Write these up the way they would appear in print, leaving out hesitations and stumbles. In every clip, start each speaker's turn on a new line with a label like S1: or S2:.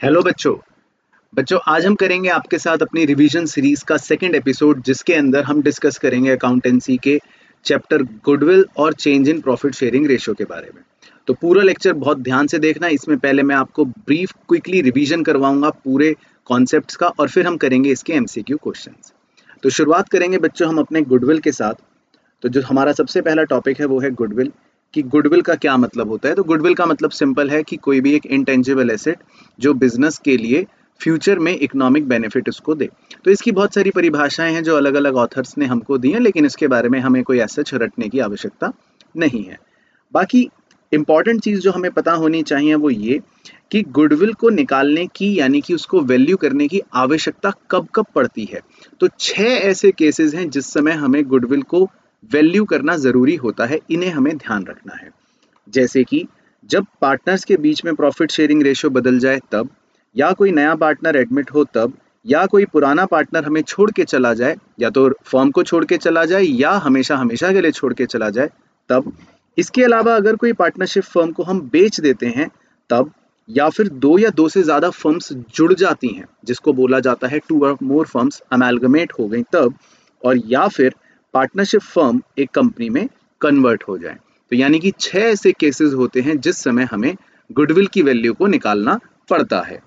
S1: Hello बच्चों। आज हम करेंगे आपके साथ अपनी रिवीजन सीरीज का सेकंड एपिसोड, जिसके अंदर हम डिस्कस करेंगे अकाउंटेंसी के चैप्टर गुडविल और change in profit sharing ratio के बारे में। तो पूरा लेक्चर बहुत ध्यान से देखना। इसमें पहले मैं आपको ब्रीफ क्विकली रिवीजन करवाऊंगा पूरे कॉन्सेप्ट्स का, और फिर हम करेंगे इसके एमसीक्यू क्वेश्चंस। तो शुरुआत करेंगे बच्चों हम अपने गुडविल के साथ। तो जो हमारा सबसे पहला टॉपिक है वो है गुडविल, कि गुडविल का क्या मतलब होता है। तो गुडविल का मतलब सिंपल है कि कोई भी एक इंटेंजिबल एसेट जो बिजनेस के लिए फ्यूचर में इकोनॉमिक बेनिफिट उसको दे। तो इसकी बहुत सारी परिभाषाएं हैं जो अलग अलग ऑथर्स ने हमको दी हैं, लेकिन इसके बारे में हमें कोई ऐसा रटने की आवश्यकता नहीं है। बाकी इंपॉर्टेंट चीज जो हमें पता होनी चाहिए वो ये कि गुडविल को निकालने की यानी कि उसको वैल्यू करने की आवश्यकता कब कब पड़ती है। तो 6 ऐसे केसेस हैं जिस समय हमें गुडविल को वैल्यू करना जरूरी होता है, इन्हें हमें ध्यान रखना है। जैसे कि जब पार्टनर्स के बीच में प्रॉफिट शेयरिंग रेशियो बदल जाए तब, या कोई नया पार्टनर एडमिट हो तब, या कोई पुराना पार्टनर हमें छोड़ के चला जाए, या तो फर्म को छोड़ के चला जाए या हमेशा हमेशा के लिए छोड़ के चला जाए तब। इसके अलावा अगर कोई पार्टनरशिप फर्म को हम बेच देते हैं तब, या फिर दो या दो से ज्यादा फर्म्स जुड़ जाती हैं जिसको बोला जाता है टू और मोर फर्म्स अमेलगमेट हो गई तब, और या फिर पार्टनरशिप फर्म एक कंपनी में कन्वर्ट हो जाए। तो यानी कि 6 ऐसे केसेस होते हैं जिस समय हमें गुडविल की वैल्यू को निकालना पड़ता है।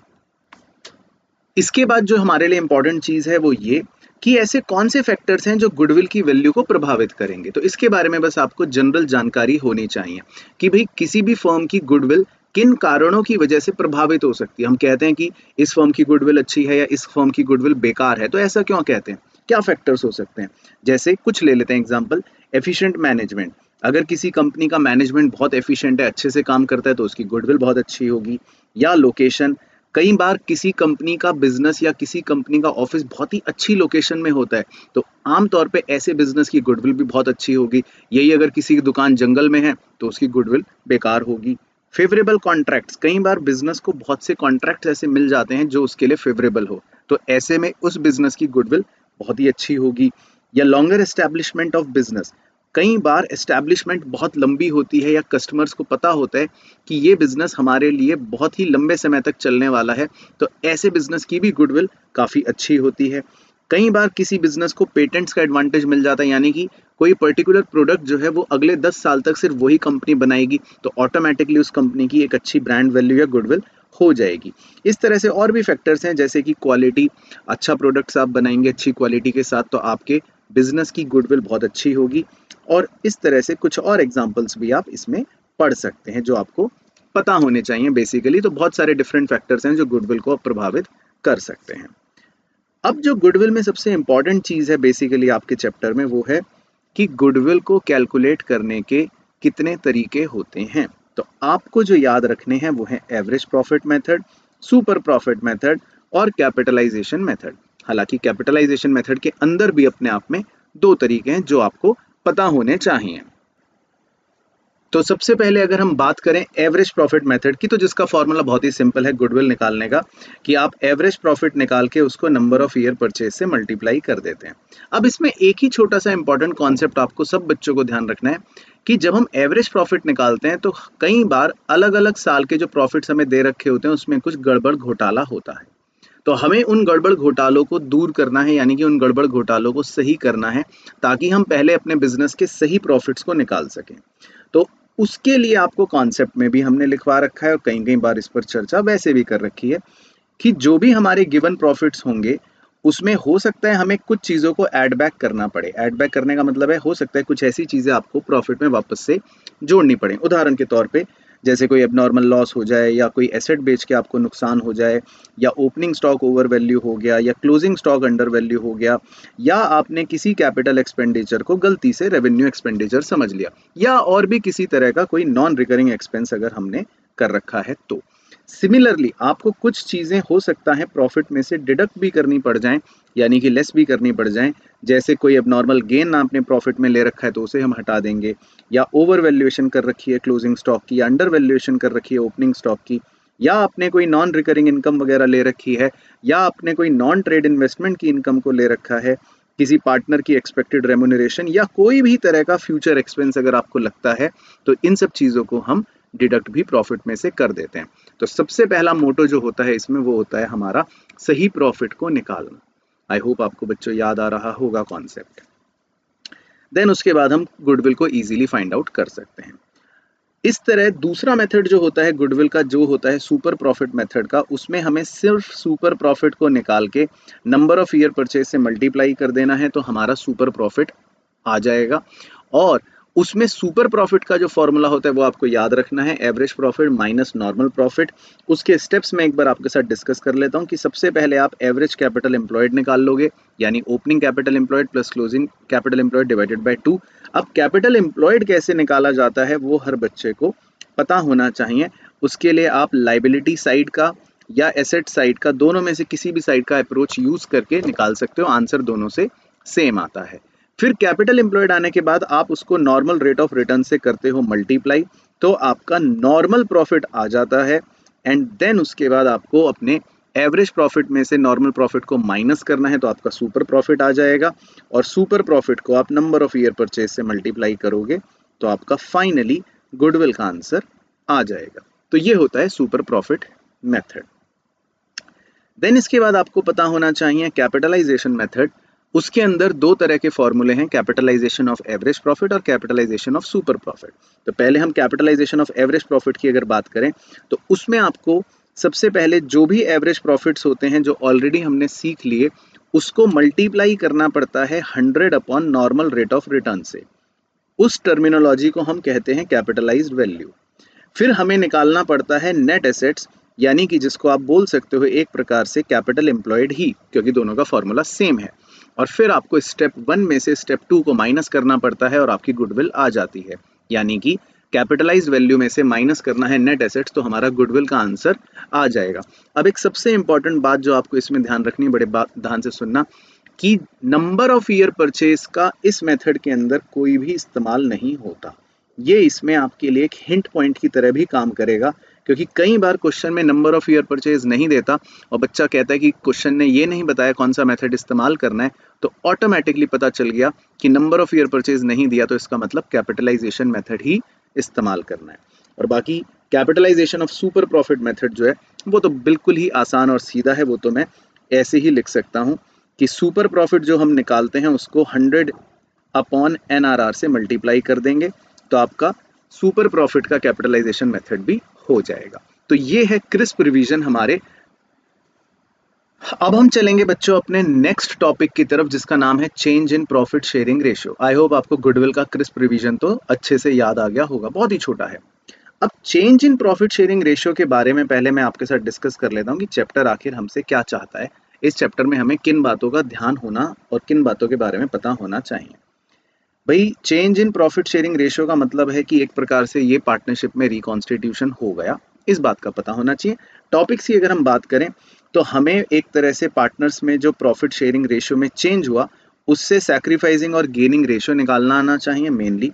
S1: इसके बाद जो हमारे लिए इंपॉर्टेंट चीज है वो ये कि ऐसे कौन से फैक्टर्स हैं जो गुडविल की वैल्यू को प्रभावित करेंगे। तो इसके बारे में बस आपको जनरल जानकारी होनी चाहिए कि भाई किसी भी फर्म की गुडविल किन कारणों की वजह से प्रभावित हो सकती है। हम कहते हैं कि इस फर्म की गुडविल अच्छी है या इस फर्म की गुडविल बेकार है, तो ऐसा क्यों कहते हैं, क्या फैक्टर्स हो सकते हैं। जैसे कुछ ले लेते हैं एग्जाम्पल, एफिशिएंट मैनेजमेंट। अगर किसी कंपनी का मैनेजमेंट बहुत एफिशिएंट है, अच्छे से काम करता है, तो उसकी गुडविल बहुत अच्छी होगी। या लोकेशन, कई बार किसी कंपनी का बिजनेस या किसी कंपनी का ऑफिस बहुत ही अच्छी लोकेशन में होता है, तो आमतौर पे ऐसे बिजनेस की गुडविल भी बहुत अच्छी होगी। यही अगर किसी की दुकान जंगल में है तो उसकी गुडविल बेकार होगी। फेवरेबल कॉन्ट्रैक्ट्स, कई बार बिजनेस को बहुत से कॉन्ट्रैक्ट ऐसे मिल जाते हैं जो उसके लिए फेवरेबल हो, तो ऐसे में उस बिजनेस की गुडविल बहुत ही अच्छी होगी। या लॉन्गर एस्टेब्लिशमेंट ऑफ बिजनेस, कई बार एस्टैब्लिशमेंट बहुत लंबी होती है या कस्टमर्स को पता होता है कि ये बिजनेस हमारे लिए बहुत ही लंबे समय तक चलने वाला है, तो ऐसे बिजनेस की भी गुडविल काफ़ी अच्छी होती है। कई बार किसी बिजनेस को पेटेंट्स का एडवांटेज मिल जाता है, यानी कि कोई पर्टिकुलर प्रोडक्ट जो है वो अगले 10 साल तक सिर्फ वही कंपनी बनाएगी, तो ऑटोमेटिकली उस कंपनी की एक अच्छी ब्रांड वैल्यू या गुडविल हो जाएगी। इस तरह से और भी फैक्टर्स हैं, जैसे कि क्वालिटी, अच्छा प्रोडक्ट्स आप बनाएंगे अच्छी क्वालिटी के साथ तो आपके बिजनेस की गुडविल बहुत अच्छी होगी। और इस तरह से कुछ और एग्जाम्पल्स भी आप इसमें पढ़ सकते हैं जो आपको पता होने चाहिए बेसिकली। तो बहुत सारे डिफरेंट फैक्टर्स हैं जो गुडविल को प्रभावित कर सकते हैं। अब जो गुडविल में सबसे इंपॉर्टेंट चीज है बेसिकली आपके चैप्टर में वो है कि गुडविल को कैलकुलेट करने के कितने तरीके होते हैं। तो आपको जो याद रखने हैं वो है average profit method, super profit method और कैपिटलाइजेशन मेथड। हालांकि कैपिटलाइजेशन मेथड के अंदर भी अपने आप में 2 तरीके हैं जो आपको पता होने चाहिए। तो सबसे पहले अगर हम बात करें एवरेज प्रॉफिट मेथड की, तो जिसका फॉर्मूला बहुत ही सिंपल है गुडविल निकालने का, कि आप एवरेज प्रॉफिट निकाल के उसको नंबर ऑफ ईयर परचेज से मल्टीप्लाई कर देते हैं। अब इसमें एक ही छोटा सा इंपॉर्टेंट कॉन्सेप्ट आपको सब बच्चों को ध्यान रखना है कि जब हम एवरेज प्रॉफिट निकालते हैं तो कई बार अलग अलग साल के जो प्रॉफिट्स हमें दे रखे होते हैं उसमें कुछ गड़बड़ घोटाला होता है। तो हमें उन गड़बड़ घोटालों को दूर करना है, यानी कि उन गड़बड़ घोटालों को सही करना है, ताकि हम पहले अपने बिजनेस के सही प्रॉफिट्स को निकाल सकें। तो उसके लिए आपको कॉन्सेप्ट में भी हमने लिखवा रखा है और कई कई बार इस पर चर्चा वैसे भी कर रखी है कि जो भी हमारे गिवन प्रॉफिट्स होंगे उसमें हो सकता है हमें कुछ चीज़ों को ऐड बैक करना पड़े। ऐड बैक करने का मतलब है हो सकता है कुछ ऐसी चीज़ें आपको प्रॉफिट में वापस से जोड़नी पड़े। उदाहरण के तौर पे जैसे कोई एबनॉर्मल लॉस हो जाए, या कोई एसेट बेच के आपको नुकसान हो जाए, या ओपनिंग स्टॉक ओवर वैल्यू हो गया, या क्लोजिंग स्टॉक अंडर वैल्यू हो गया, या आपने किसी कैपिटल एक्सपेंडिचर को गलती से रेवेन्यू एक्सपेंडिचर समझ लिया, या और भी किसी तरह का कोई नॉन रिकरिंग एक्सपेंस अगर हमने कर रखा है तो। सिमिलरली आपको कुछ चीज़ें हो सकता है प्रॉफिट में से डिडक्ट भी करनी पड़ जाएं, यानी कि लेस भी करनी पड़ जाएं। जैसे कोई एबनॉर्मल गेन आपने प्रॉफिट में ले रखा है तो उसे हम हटा देंगे, या ओवर वैल्यूएशन कर रखी है क्लोजिंग स्टॉक की, या अंडर वैल्यूएशन कर रखी है ओपनिंग स्टॉक की, या आपने कोई नॉन रिकरिंग इनकम वगैरह ले रखी है, या आपने कोई नॉन ट्रेड इन्वेस्टमेंट की इनकम को ले रखा है, किसी पार्टनर की एक्सपेक्टेड रेम्यूनरेशन, या कोई भी तरह का फ्यूचर एक्सपेंस अगर आपको लगता है, तो इन सब चीज़ों को हम डिडक्ट भी प्रॉफिट में से कर देते हैं। तो सबसे पहला मोटो जो होता है इसमें वो होता है हमारा सही प्रॉफिट को निकालना। आई होप आपको बच्चों याद आ रहा होगा कॉन्सेप्ट। देन उसके बाद हम गुडविल को इजीली फाइंड आउट कर सकते हैं। इस तरह दूसरा मेथड जो होता है गुडविल का, जो होता है सुपर प्रॉफिट मेथड का, उसमें हमें सिर्फ सुपर प्रॉफिट को निकाल के नंबर ऑफ ईयर परचेज से मल्टीप्लाई कर देना है तो हमारा सुपर प्रॉफिट आ जाएगा। और उसमें सुपर प्रॉफिट का जो फॉर्मूला होता है वो आपको याद रखना है, average profit minus normal profit. उसके स्टेप्स में एक बार आपके साथ डिस्कस कर लेता हूँ कि सबसे पहले आप एवरेज कैपिटल एम्प्लॉयड निकाल लोगे, यानी opening capital employed plus closing capital employed divided by 2। अब कैपिटल एम्प्लॉयड कैसे निकाला जाता है वो हर बच्चे को पता होना चाहिए। उसके लिए आप लाइबिलिटी साइड का या एसेट साइड का, दोनों में से किसी भी साइड का अप्रोच यूज करके निकाल सकते हो, आंसर दोनों से सेम आता है। फिर कैपिटल एम्प्लॉयड आने के बाद आप उसको नॉर्मल रेट ऑफ रिटर्न से करते हो मल्टीप्लाई, तो आपका नॉर्मल प्रॉफिट आ जाता है। एंड देन उसके बाद आपको अपने एवरेज प्रॉफिट में से नॉर्मल प्रॉफिट को माइनस करना है तो आपका सुपर प्रॉफिट आ जाएगा। और सुपर प्रॉफिट को आप नंबर ऑफ ईयर परचेज से मल्टीप्लाई करोगे तो आपका फाइनली गुडविल का आंसर आ जाएगा। तो ये होता है सुपर प्रॉफिट मेथड। देन इसके बाद आपको पता होना चाहिए कैपिटलाइजेशन मेथड। उसके अंदर दो तरह के फॉर्मूले हैं, कैपिटलाइजेशन ऑफ एवरेज प्रॉफिट और कैपिटलाइजेशन ऑफ सुपर प्रॉफिट। तो पहले हम कैपिटलाइजेशन ऑफ एवरेज प्रॉफिट की अगर बात करें तो उसमें आपको सबसे पहले जो भी एवरेज प्रॉफिट्स होते हैं जो ऑलरेडी हमने सीख लिए, उसको मल्टीप्लाई करना पड़ता है 100 upon normal rate of return से। उस टर्मिनोलॉजी को हम कहते हैं कैपिटलाइज्ड वैल्यू। फिर हमें निकालना पड़ता है नेट एसेट्स, यानी कि जिसको आप बोल सकते हो एक प्रकार से कैपिटल एम्प्लॉयड ही, क्योंकि दोनों का फॉर्मूला सेम है। और फिर आपको स्टेप 1 में से स्टेप 2 को माइनस करना पड़ता है और आपकी गुडविल आ जाती है। यानी कि कैपिटलाइज्ड वैल्यू में से माइनस करना है नेट एसेट्स, तो हमारा गुडविल का आंसर आ जाएगा। अब एक सबसे इंपॉर्टेंट बात जो आपको इसमें ध्यान रखनी, बड़े ध्यान से सुनना, कि नंबर ऑफ ईयर परचेज का इस मेथड के अंदर कोई भी इस्तेमाल नहीं होता। ये इसमें आपके लिए एक हिंट पॉइंट की तरह भी काम करेगा, क्योंकि कई बार क्वेश्चन में नंबर ऑफ ईयर परचेज नहीं देता और बच्चा कहता है कि क्वेश्चन ने ये नहीं बताया कौन सा मेथड इस्तेमाल करना है, तो ऑटोमेटिकली पता चल गया कि नंबर ऑफ ईयर परचेज नहीं दिया तो इसका मतलब कैपिटलाइजेशन मेथड ही इस्तेमाल करना है। और बाकी capitalisation of super profit method जो है वो तो बिल्कुल ही आसान और सीधा है। वो तो मैं ऐसे ही लिख सकता हूँ कि सुपर प्रॉफिट जो हम निकालते हैं उसको 100 अपॉन NRR से मल्टीप्लाई कर देंगे तो आपका सुपर प्रॉफिट का कैपिटलाइजेशन मेथड भी हो जाएगा। तो ये है क्रिस्प रिवीजन हमारे। अब हम चलेंगे बच्चों अपने नेक्स्ट टॉपिक की तरफ, जिसका नाम है change in profit sharing ratio. I hope आपको गुडविल का क्रिस्प रिवीजन तो अच्छे से याद आ गया होगा, बहुत ही छोटा है। अब change in profit sharing ratio के बारे में पहले मैं आपके साथ डिस्कस कर लेता हूँ कि चैप्टर आखिर हमसे क्या चाहता है। इस चैप्टर में हमें किन बातों का ध्यान होना और किन बातों के बारे में पता होना चाहिए। भाई change in profit sharing ratio का मतलब है कि एक प्रकार से ये पार्टनरशिप में रिकॉन्स्टिट्यूशन हो गया, इस बात का पता होना चाहिए। टॉपिक्स की अगर हम बात करें तो हमें एक तरह से पार्टनर्स में जो प्रॉफिट शेयरिंग रेशियो में चेंज हुआ उससे सैक्रिफाइसिंग और गेनिंग रेशियो निकालना आना चाहिए मेनली।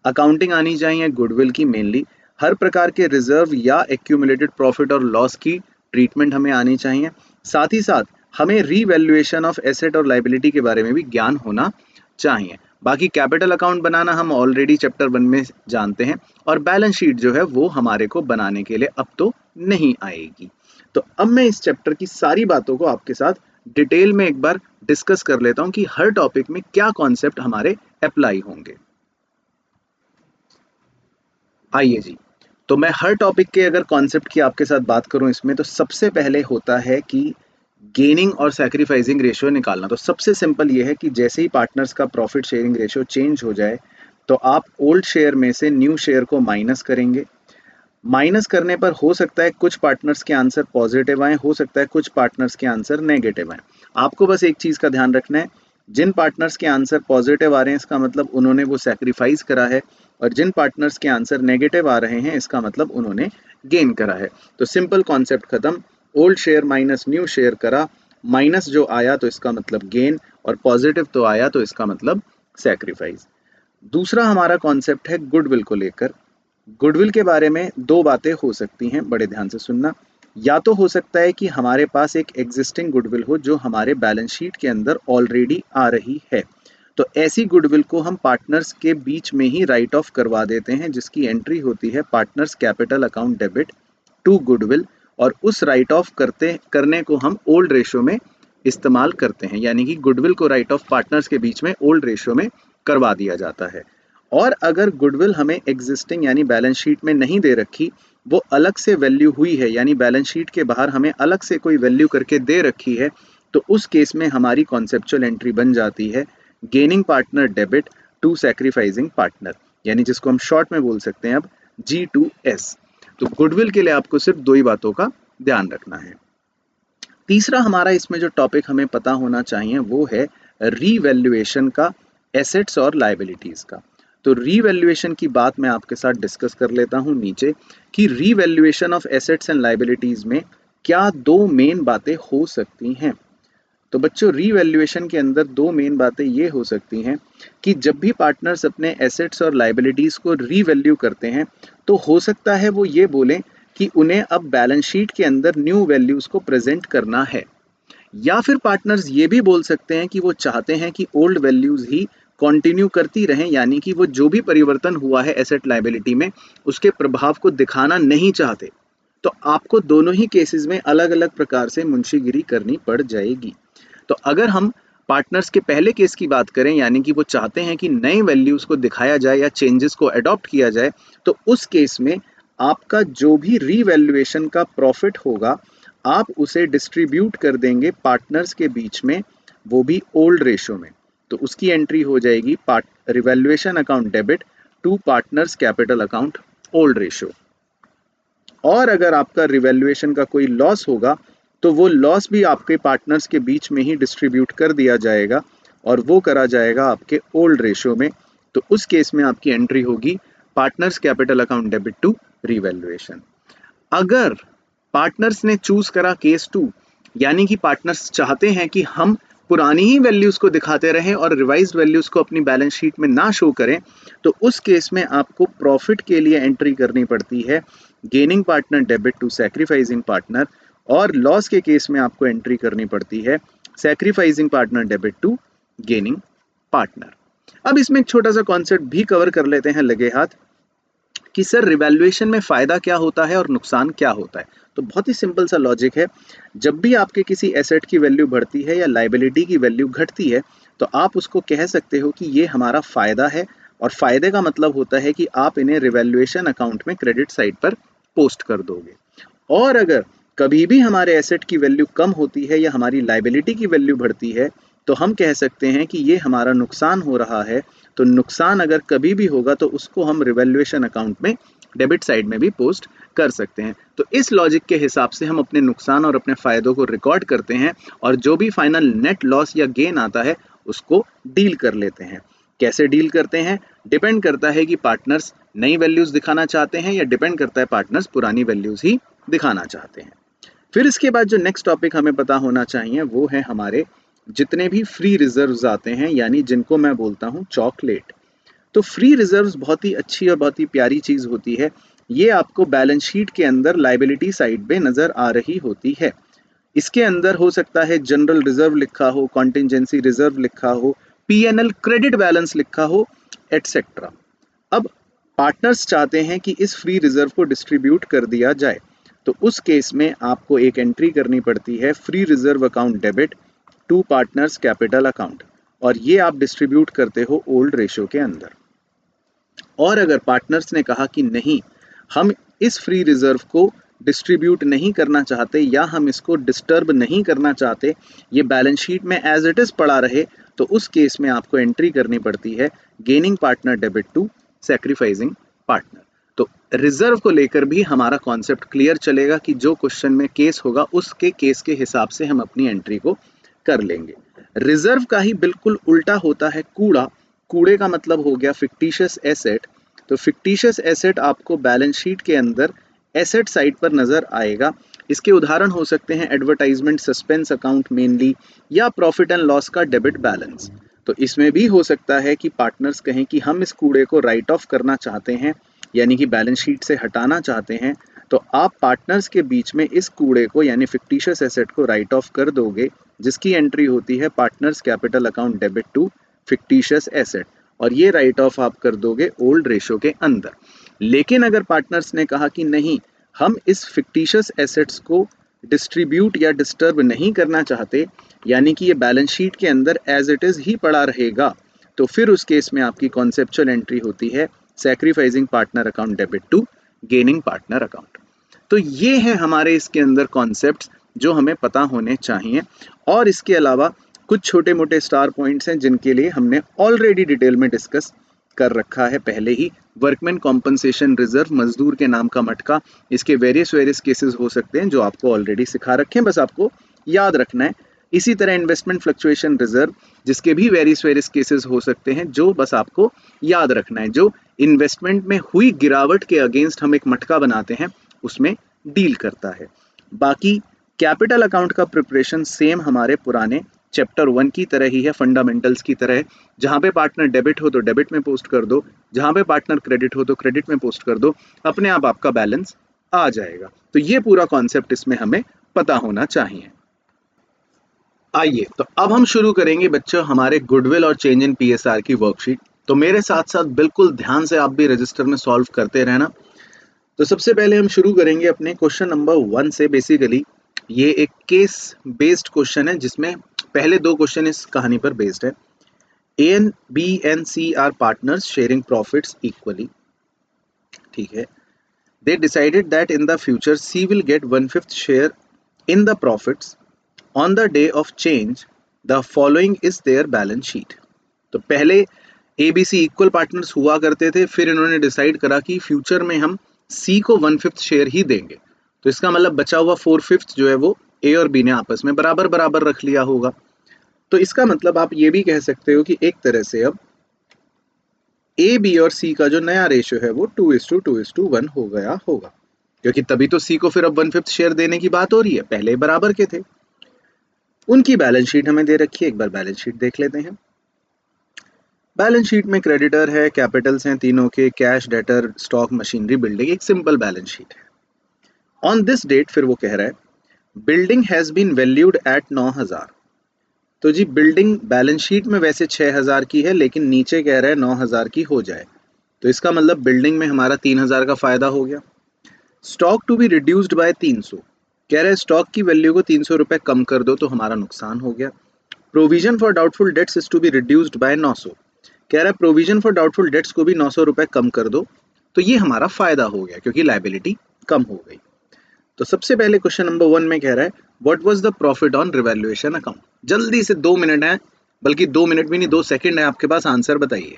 S1: अकाउंटिंग आनी चाहिए गुडविल की मेनली। हर प्रकार के रिजर्व या एक्यूमुलेटेड प्रॉफिट और लॉस की ट्रीटमेंट हमें आनी चाहिए। साथ ही साथ हमें रीवैल्यूएशन ऑफ एसेट और लाइबिलिटी के बारे में भी ज्ञान होना चाहिए। बाकी कैपिटल अकाउंट बनाना हम ऑलरेडी चैप्टर 1 में जानते हैं और बैलेंस शीट जो है वो हमारे को बनाने के लिए अब तो नहीं आएगी। तो अब मैं इस चैप्टर की सारी बातों को आपके साथ डिटेल में एक बार डिस्कस कर लेता हूं कि हर टॉपिक में क्या कॉन्सेप्ट हमारे अप्लाई होंगे। आइए जी, तो मैं हर टॉपिक के अगर कॉन्सेप्ट की आपके साथ बात करूं इसमें, तो सबसे पहले होता है कि गेनिंग और सैक्रिफाइसिंग रेशियो निकालना। तो सबसे सिंपल ये है कि जैसे ही पार्टनर्स का प्रॉफिट शेयरिंग रेशियो चेंज हो जाए तो आप ओल्ड शेयर में से न्यू शेयर को माइनस करेंगे। माइनस करने पर हो सकता है कुछ पार्टनर्स के आंसर पॉजिटिव आए, हो सकता है कुछ पार्टनर्स के आंसर नेगेटिव आए। आपको बस एक चीज़ का ध्यान रखना है, जिन पार्टनर्स के आंसर पॉजिटिव आ रहे हैं इसका मतलब उन्होंने वो सैक्रिफाइस करा है, और जिन पार्टनर्स के आंसर नेगेटिव आ रहे हैं इसका मतलब उन्होंने गेन करा है। तो सिंपल कॉन्सेप्ट खत्म, old share minus new share करा, माइनस जो आया तो इसका मतलब गेन, और पॉजिटिव तो आया तो इसका मतलब सैक्रिफाइस। दूसरा हमारा कॉन्सेप्ट है गुडविल को लेकर। गुडविल के बारे में दो बातें हो सकती हैं, बड़े ध्यान से सुनना। या तो हो सकता है कि हमारे पास एक एग्जिस्टिंग गुडविल हो जो हमारे बैलेंस शीट के अंदर ऑलरेडी आ रही है, तो ऐसी गुडविल को हम पार्टनर्स के बीच में ही राइट ऑफ करवा देते हैं, जिसकी एंट्री होती है partners capital account debit to goodwill, और उस राइट ऑफ करने को हम ओल्ड रेशियो में इस्तेमाल करते हैं, यानी कि गुडविल को राइट ऑफ पार्टनर्स के बीच में ओल्ड रेशियो में करवा दिया जाता है। और अगर गुडविल हमें एग्जिस्टिंग यानी बैलेंस शीट में नहीं दे रखी, वो अलग से वैल्यू हुई है, यानी बैलेंस शीट के बाहर हमें अलग से कोई वैल्यू करके दे रखी है, तो उस केस में हमारी कॉन्सेप्चुअल एंट्री बन जाती है gaining partner debit to sacrificing partner, यानी जिसको हम शॉर्ट में बोल सकते हैं अब G2S। तो गुडविल के लिए आपको सिर्फ दो ही बातों का ध्यान रखना है। तीसरा हमारा इसमें जो टॉपिक हमें पता होना चाहिए वो है रीवैल्यूएशन का एसेट्स और लायबिलिटीज का। तो रीवैल्यूएशन की बात मैं आपके साथ डिस्कस कर लेता हूं नीचे, कि revaluation of assets and liabilities में क्या दो मेन बातें हो सकती हैं। तो बच्चों, रीवैल्यूएशन के अंदर दो मेन बातें ये हो सकती हैं कि जब भी पार्टनर्स अपने एसेट्स और लायबिलिटीज को रीवैल्यू करते हैं, तो हो सकता है वो ये बोलें कि उन्हें अब बैलेंस शीट के अंदर न्यू वैल्यूज को प्रेजेंट करना है, या फिर पार्टनर्स ये भी बोल सकते हैं कि वो चाहते हैं कि ओल्ड वैल्यूज ही कंटिन्यू करती रहें, यानी कि वो जो भी परिवर्तन हुआ है एसेट लायबिलिटी में उसके प्रभाव को दिखाना नहीं चाहते। तो आपको दोनों ही केसेस में अलग अलग प्रकार से मुंशीगिरी करनी पड़ जाएगी। तो अगर हम पार्टनर्स के पहले केस की बात करें, यानी कि वो चाहते हैं कि नए वैल्यूज को दिखाया जाए या चेंजेस को अडॉप्ट किया जाए, तो उस केस में आपका जो भी रीवैल्यूएशन का प्रॉफिट होगा आप उसे डिस्ट्रीब्यूट कर देंगे पार्टनर्स के बीच में, वो भी ओल्ड रेशियो में। तो उसकी एंट्री हो जाएगी revaluation account debit to partners capital account old ratio. और अगर आपका रिवैल्यूएशन का कोई लॉस होगा तो वो लॉस भी आपके पार्टनर्स के बीच में ही डिस्ट्रीब्यूट कर दिया जाएगा और वो करा जाएगा आपके ओल्ड रेशियो में। तो उस केस में आपकी एंट्री होगी partners capital account debit to revaluation. अगर पार्टनर्स ने चूज करा केस 2, यानी कि पार्टनर्स चाहते हैं कि हम पुरानी ही वैल्यूज को दिखाते रहें और रिवाइज्ड वैल्यूज को अपनी बैलेंस शीट में ना शो करें, तो उस केस में आपको प्रॉफिट के लिए एंट्री करनी पड़ती है gaining partner debit to sacrificing partner, और लॉस के केस में आपको एंट्री करनी पड़ती है sacrificing partner debit to gaining partner. अब इसमें एक छोटा सा कॉन्सेप्ट भी कवर कर लेते हैं लगे हाथ, कि सर रिवैल्यूएशन में फायदा क्या होता है और नुकसान क्या होता है। तो बहुत ही सिंपल सा लॉजिक है, जब भी आपके किसी एसेट की वैल्यू बढ़ती है या लायबिलिटी की वैल्यू घटती है, तो आप उसको कह सकते हो कि ये हमारा फायदा है, और फायदे का मतलब होता है कि आप इन्हें रिवैल्यूएशन अकाउंट में क्रेडिट साइड पर पोस्ट कर दोगे। और अगर कभी भी हमारे एसेट की वैल्यू कम होती है या हमारी लायबिलिटी की वैल्यू बढ़ती है, तो हम कह सकते हैं कि ये हमारा नुकसान हो रहा है। तो नुकसान अगर कभी भी होगा तो उसको हम रिवैल्यूएशन अकाउंट में डेबिट साइड में भी पोस्ट कर सकते हैं। तो इस लॉजिक के हिसाब से हम अपने नुकसान और अपने फायदों को रिकॉर्ड करते हैं, और जो भी फाइनल नेट लॉस या गेन आता है उसको डील कर लेते हैं। कैसे डील करते हैं, डिपेंड करता है कि पार्टनर्स नई वैल्यूज दिखाना चाहते हैं या डिपेंड करता है पार्टनर्स पुरानी वैल्यूज ही दिखाना चाहते हैं। फिर इसके बाद जो नेक्स्ट टॉपिक हमें पता होना चाहिए वो है हमारे जितने भी फ्री रिजर्व्स आते हैं, यानी जिनको मैं बोलता हूं चॉकलेट। तो फ्री रिजर्व्स बहुत ही अच्छी और बहुत ही प्यारी चीज होती है। ये आपको बैलेंस शीट के अंदर लायबिलिटी साइड पे नजर आ रही होती है। इसके अंदर हो सकता है जनरल रिजर्व लिखा हो, कॉन्टिजेंसी रिजर्व लिखा हो, पीएनएल क्रेडिट बैलेंस लिखा हो, एटसेट्रा। अब पार्टनर्स चाहते हैं कि इस फ्री रिजर्व को डिस्ट्रीब्यूट कर दिया जाए, तो उस केस में आपको एक एंट्री करनी पड़ती है free reserve account debit to partners capital account, और ये आप डिस्ट्रीब्यूट करते हो ओल्ड रेशियो के अंदर। और अगर पार्टनर्स ने कहा कि नहीं, हम इस फ्री रिजर्व को डिस्ट्रीब्यूट नहीं करना चाहते या हम इसको डिस्टर्ब नहीं करना चाहते, ये बैलेंस शीट में एज इट इज पड़ा रहे, तो उस केस में आपको एंट्री करनी पड़ती है gaining partner debit to sacrificing partner. तो रिजर्व को लेकर भी हमारा कॉन्सेप्ट क्लियर चलेगा कि जो क्वेश्चन में केस होगा उसके केस के हिसाब से हम अपनी एंट्री को कर लेंगे। रिजर्व का ही बिल्कुल उल्टा होता है कूड़ा। कूड़े का मतलब हो गया फिक्टिशियस एसेट। तो फिक्टिशियस एसेट आपको बैलेंस शीट के अंदर एसेट साइड पर नजर आएगा। इसके उदाहरण हो सकते हैं एडवर्टाइजमेंट सस्पेंस अकाउंट मेनली, या प्रॉफिट एंड लॉस का डेबिट बैलेंस। तो इसमें भी हो सकता है कि पार्टनर्स कहें कि हम इस कूड़े को राइट ऑफ करना चाहते हैं, यानी कि बैलेंस शीट से हटाना चाहते हैं, तो आप पार्टनर्स के बीच में इस कूड़े को यानी फिक्टिशियस एसेट को राइट ऑफ कर दोगे, जिसकी एंट्री होती है partners capital account debit to fictitious asset, और ये राइट ऑफ आप कर दोगे ओल्ड रेशो के अंदर। लेकिन अगर पार्टनर्स ने कहा कि नहीं, हम इस फिक्टिशियस एसेट्स को डिस्ट्रीब्यूट या डिस्टर्ब नहीं करना चाहते, यानी कि ये बैलेंस शीट के अंदर एज इट इज ही पड़ा रहेगा, तो फिर उस केस में आपकी कॉन्सेप्चुअल एंट्री होती है sacrificing partner account debit to gaining partner account. तो ये है हमारे इसके अंदर कॉन्सेप्ट्स जो हमें पता होने चाहिए। और इसके अलावा कुछ छोटे मोटे स्टार पॉइंट्स हैं जिनके लिए हमने ऑलरेडी डिटेल में डिस्कस कर रखा है पहले ही। वर्कमैन कॉम्पनसेशन रिजर्व, मजदूर के नाम का मटका, इसके वेरियस केसेस हो सकते हैं जो आपको ऑलरेडी सिखा रखे हैं, बस आपको याद रखना है। इसी तरह इन्वेस्टमेंट फ्लक्चुएशन रिजर्व, जिसके भी वेरियस केसेस हो सकते हैं जो बस आपको याद रखना है, जो इन्वेस्टमेंट में हुई गिरावट के अगेंस्ट हम एक मटका बनाते हैं उसमें डील करता है। बाकी कैपिटल अकाउंट का प्रिपरेशन सेम हमारे पुराने चैप्टर 1 की तरह ही है, फंडामेंटल्स की तरह है। जहां पे पार्टनर डेबिट हो तो डेबिट में पोस्ट कर दो, जहां पे पार्टनर क्रेडिट हो तो क्रेडिट में पोस्ट कर दो, अपने आप आपका बैलेंस आ जाएगा। तो ये पूरा कॉन्सेप्ट इसमें हमें पता होना चाहिए। आइए तो अब हम शुरू करेंगे बच्चों हमारे गुडविल और चेंज इन पीएसआर की वर्कशीट। तो मेरे साथ साथ बिल्कुल ध्यान से आप भी रजिस्टर में सॉल्व करते रहना। तो सबसे पहले हम शुरू करेंगे अपने क्वेश्चन नंबर 1 से। बेसिकली ये एक केस बेस्ड क्वेश्चन है जिसमें पहले 2 क्वेश्चन इस कहानी पर बेस्ड है। A and B and C are partners sharing profits equally, ठीक है। They decided that in the future C will get 1/5 share in the profits on the day of change, the following is their balance sheet. तो पहले A B C equal partners हुआ करते थे, फिर इन्होंने decide करा कि फ्यूचर में हम सी को 1/5 शेयर ही देंगे। तो इसका मतलब बचा हुआ 4/5 जो है वो ए और बी ने आपस में बराबर बराबर रख लिया होगा। तो इसका मतलब आप ये भी कह सकते हो कि एक तरह से अब ए बी और सी का जो नया रेशियो है वो 2:2:1 हो गया होगा, क्योंकि तभी तो सी को फिर अब 1/5 शेयर देने की बात हो रही है, पहले बराबर के थे। उनकी बैलेंस शीट हमें दे रखी है, एक बार बैलेंस शीट देख लेते हैं। बैलेंस शीट में क्रेडिटर है, कैपिटल्स हैं तीनों के, cash, debtor, stock, machinery, building, एक सिंपल बैलेंस शीट है। ऑन दिस डेट फिर वो कह रहा है building has been valued at 9,000। तो जी बिल्डिंग बैलेंस शीट में वैसे 6,000 की है, लेकिन नीचे कह रहा है 9,000 की हो जाए, तो इसका मतलब बिल्डिंग में हमारा 3,000 का फायदा हो गया। Stock to be reduced by 300, कह रहा है स्टॉक की वैल्यू को 300 रुपए कम कर दो तो हमारा नुकसान हो गया। Provision for doubtful debts is to be reduced by 900, कह रहा है प्रोविजन फॉर डाउटफुल डेट्स को भी 900 रुपए कम कर दो, तो ये हमारा फायदा हो गया क्योंकि लायबिलिटी कम हो गई। तो सबसे पहले क्वेश्चन नंबर 1 में कह रहा है what was the profit on revaluation account. जल्दी से 2 मिनट है, बल्कि 2 मिनट भी नहीं 2 सेकंड है आपके पास, आंसर बताइए।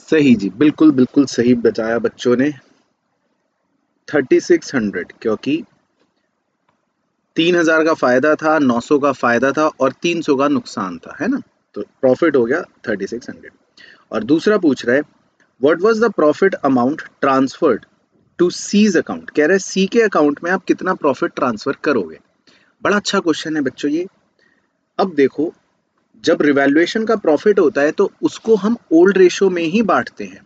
S1: सही जी, बिल्कुल बिल्कुल सही बताया बच्चों ने, 3600, क्योंकि 3,000 का फायदा था, 900 का फायदा था और 300 का नुकसान था, है ना। तो प्रॉफिट हो गया 3600। और दूसरा पूछ रहा है what was the profit amount transferred to C's account, कह रहे हैं सी के अकाउंट में आप कितना प्रॉफिट ट्रांसफर करोगे। बड़ा अच्छा क्वेश्चन है बच्चों ये। अब देखो, जब रिवैल्यूएशन का प्रॉफिट होता है तो उसको हम ओल्ड रेशो में ही बांटते हैं,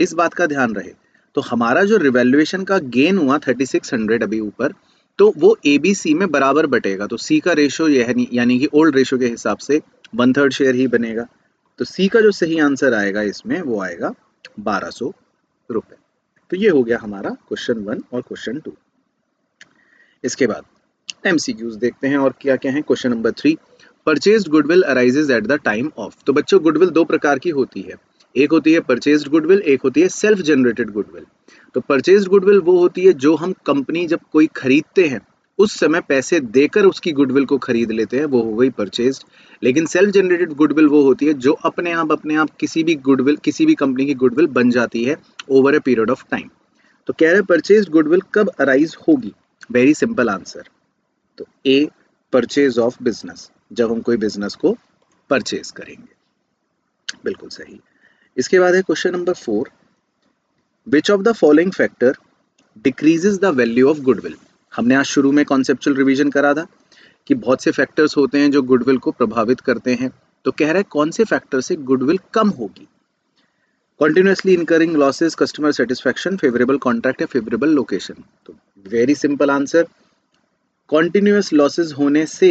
S1: इस बात का ध्यान रहे। तो हमारा जो रिवैल्यूएशन का गेन हुआ 3600 अभी ऊपर, तो वो ए बी सी में बराबर बटेगा। तो सी का रेशो यानी कि ओल्ड रेशो के हिसाब से 1/3 शेयर ही बनेगा। तो सी का जो सही आंसर आएगा इसमें वो आएगा 1200 रुपए। तो ये हो गया हमारा क्वेश्चन 1 और क्वेश्चन 2। इसके बाद एमसीक्यूज देखते हैं और क्या क्या है। Question number 3, purchased goodwill arises eight the time of. तो बच्चों गुडविल 2 प्रकार की होती है, एक होती है परचेज्ड गुडविल, एक होती है सेल्फ जनरेटेड गुडविल। तो परचेज्ड गुडविल वो होती है जो हम कंपनी जब कोई खरीदते हैं उस समय पैसे देकर उसकी गुडविल को खरीद लेते हैं, वो हो गई परचेज्ड। लेकिन सेल्फ जनरेटेड गुडविल वो होती है जो अपने आप किसी भी कंपनी की गुडविल बन जाती है over a period of time. तो कह रहे हैं परचेज्ड गुडविल कब अराइज होगी। वेरी सिंपल आंसर, तो ए परचेज ऑफ बिजनेस, जब हम कोई बिजनेस को परचेज करेंगे, बिल्कुल सही। इसके बाद है question number 4, which of the following factor decreases the value of goodwill. हमने आज शुरू में कॉन्सेप्चुअल रिवीजन करा था कि बहुत से फैक्टर्स होते हैं जो गुडविल को प्रभावित करते हैं। तो कह रहा है कौन से फैक्टर से गुडविल कम होगी। Continuously incurring losses, customer satisfaction, favourable contract या फेवरेबल लोकेशन। तो very simple answer, continuous losses होने से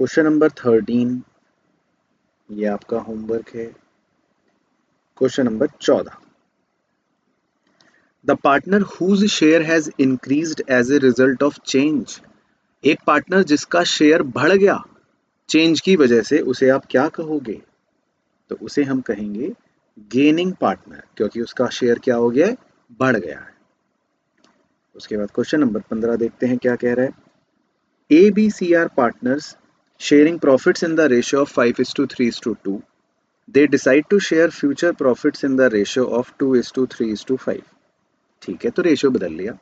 S1: क्वेश्चन नंबर 13, ये आपका होमवर्क है। Question number 14, the partner whose share has increased as a result of change. एक पार्टनर जिसका share बढ़ गया चेंज की वजह से, उसे आप क्या कहोगे? तो उसे हम कहेंगे गेनिंग पार्टनर, क्योंकि उसका शेयर क्या हो गया है? बढ़ गया है। उसके बाद क्वेश्चन नंबर 15 देखते हैं क्या कह रहा है। A B C are partners sharing profits in the ratio of 5:3:2। They decide to share future profits in the ratio of 2:3:5। ठीक है, तो रेशियो बदल लिया।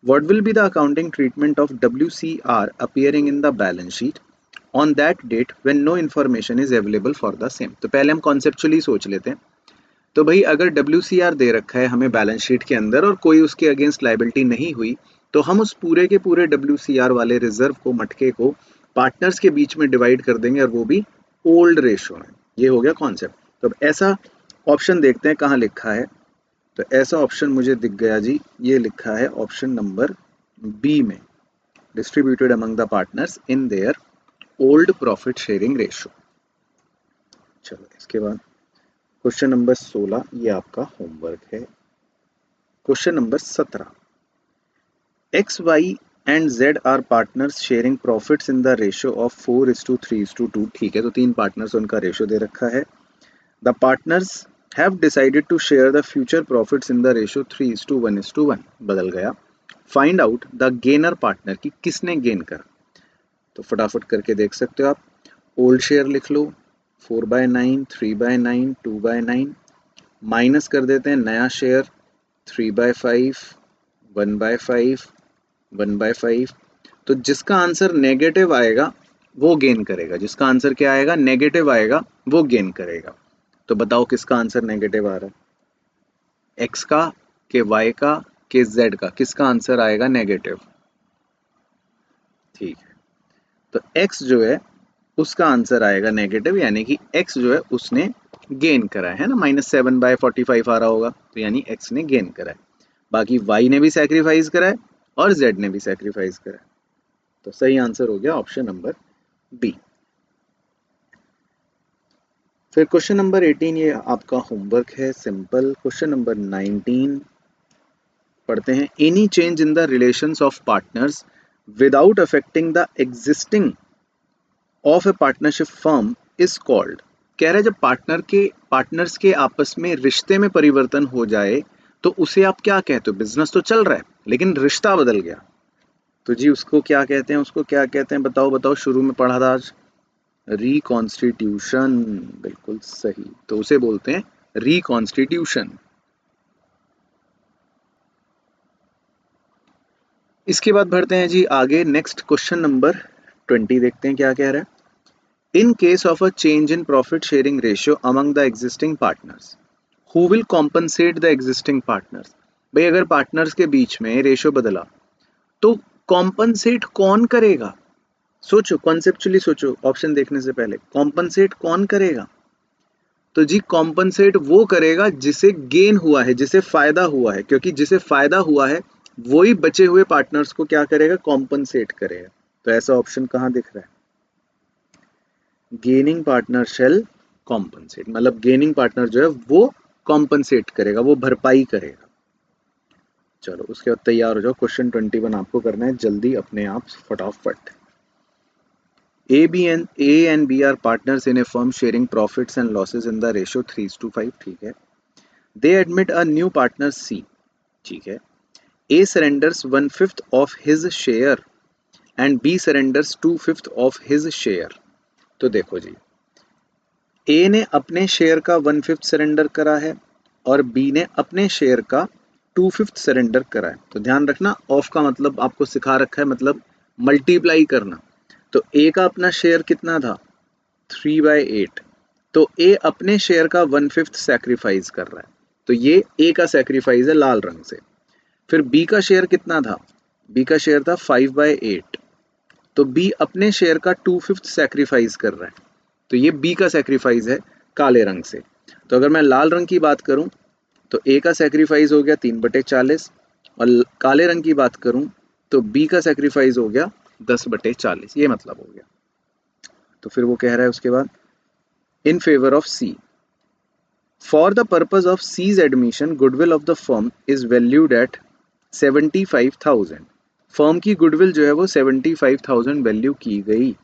S1: What will be the accounting treatment of WCR appearing in the balance sheet on that date when no information is available for the same? तो पहले हम conceptually सोच लेते हैं। तो भाई अगर WCR दे रखा है हमें बैलेंस शीट के अंदर और कोई उसके अगेंस्ट लाइबिलिटी नहीं हुई, तो हम उस पूरे के पूरे WCR वाले रिजर्व को, मटके को पार्टनर्स के बीच में डिवाइड कर देंगे, और वो भी ओल्ड रेशियो में। ये हो गया कॉन्सेप्ट। तो अब ऐसा ऑप्शन देखते हैं कहाँ लिखा है। तो ऐसा ऑप्शन मुझे दिख गया जी, ये लिखा है ऑप्शन नंबर बी में, distributed among the partners in their old profit sharing ratio. चलो इसके बाद क्वेश्चन नंबर 16, ये आपका होमवर्क है। Question number 17, X Y and Z are partners sharing profits in the ratio of 4:3:2। ठीक है, तो तीन पार्टनर्स, उनका रेशियो दे रखा है। The partners have decided to share the future profits in the ratio 3:1:1। बदल गया। Find out the gainer partner, की किसने गेन करा। तो फटाफट करके देख सकते हो आप। ओल्ड शेयर लिख लो, 4/9, 3/9, 2/9, माइनस कर देते हैं नया शेयर 3/5, 1/5, 1/5। तो जिसका आंसर नेगेटिव आएगा वो गेन करेगा, जिसका आंसर क्या आएगा? नेगेटिव आएगा, वो गेन करेगा। तो बताओ किसका आंसर नेगेटिव आ रहा है? एक्स का, के वाई का, के जेड का? किसका आंसर आएगा नेगेटिव? ठीक है, तो एक्स जो है उसका आंसर आएगा नेगेटिव, यानी कि एक्स जो है उसने गेन करा है ना। -7/45 आ रहा होगा, तो यानी एक्स ने गेन करा है। बाकी वाई ने भी सैक्रिफाइस करा है और जेड ने भी सैक्रिफाइस करा है। तो सही आंसर हो गया ऑप्शन नंबर बी। फिर क्वेश्चन नंबर 18, ये आपका होमवर्क है, सिंपल। क्वेश्चन नंबर 19 पढ़ते हैं। Any change in the relations of partners without affecting the existing of A partnership firm is called. कह रहा है जब पार्टनर्स के आपस में रिश्ते में परिवर्तन हो जाए तो उसे आप क्या कहते हो? बिजनेस तो चल रहा है लेकिन रिश्ता बदल गया, तो जी उसको क्या कहते हैं? उसको क्या कहते हैं? बताओ बताओ, शुरू में पढ़ा था आज। रिकॉन्स्टिट्यूशन, बिल्कुल सही। तो उसे बोलते हैं रिकॉन्स्टिट्यूशन। इसके बाद बढ़ते हैं जी आगे। नेक्स्ट क्वेश्चन नंबर 20 देखते हैं क्या कह रहा है। In case of a change in profit sharing ratio among the existing partners, who will compensate the existing partners. भाई अगर पार्टनर्स के बीच में रेशियो बदला तो कॉम्पनसेट कौन करेगा? सोचो, कॉन्सेप्चुअली सोचो, ऑप्शन देखने से पहले। कॉम्पनसेट कौन करेगा? तो जी कॉम्पनसेट वो करेगा जिसे गेन हुआ है, जिसे फायदा हुआ है, क्योंकि जिसे फायदा हुआ है वही बचे हुए पार्टनर्स को क्या करेगा? कॉम्पनसेट करेगा। तो ऐसा ऑप्शन कहाँ दिख रहा है? गेनिंग पार्टनर शेल कॉम्पनसेट, मतलब गेनिंग पार्टनर जो है वो कॉम्पनसेट करेगा, वो भरपाई करेगा। चलो उसके बाद तैयार हो जाओ, क्वेश्चन 21 आपको करना है जल्दी अपने आप फटाफट। A and B are partners in a firm sharing profits and losses in the ratio 3:5। ठीक है। They admit a new partner C। ठीक है। A surrenders 1/5 of his share and B surrenders 2/5 of his share। तो देखो जी, A ने अपने share का 1/5 surrender करा है और B ने अपने शेयर का 2/5 सरेंडर करा है। तो ध्यान रखना, ऑफ का मतलब आपको सिखा रखा है, मतलब मल्टीप्लाई करना। तो A का अपना शेयर कितना था? 3/8। तो A अपने शेयर का 1/5 सैक्रिफाइस कर रहा है, तो ये A का सैक्रिफाइस है लाल रंग से। फिर B का शेयर कितना था? B का शेयर था 5/8। तो B अपने शेयर का 2/5 सैक्रिफाइस कर रहा है, तो ये B का सैक्रिफाइस है काले रंग से। तो अगर मैं लाल रंग की बात करूं तो A का सैक्रिफाइस हो गया 3/40, और काले रंग की बात करूं तो B का सैक्रिफाइस हो गया 10/40। ये मतलब हो गया। तो फिर वो कह रहा है उसके बाद in favour of C, for the purpose of C's admission goodwill of the firm is valued at 75,000। Firm की गुडविल जो है वो 75,000 वैल्यू की गई।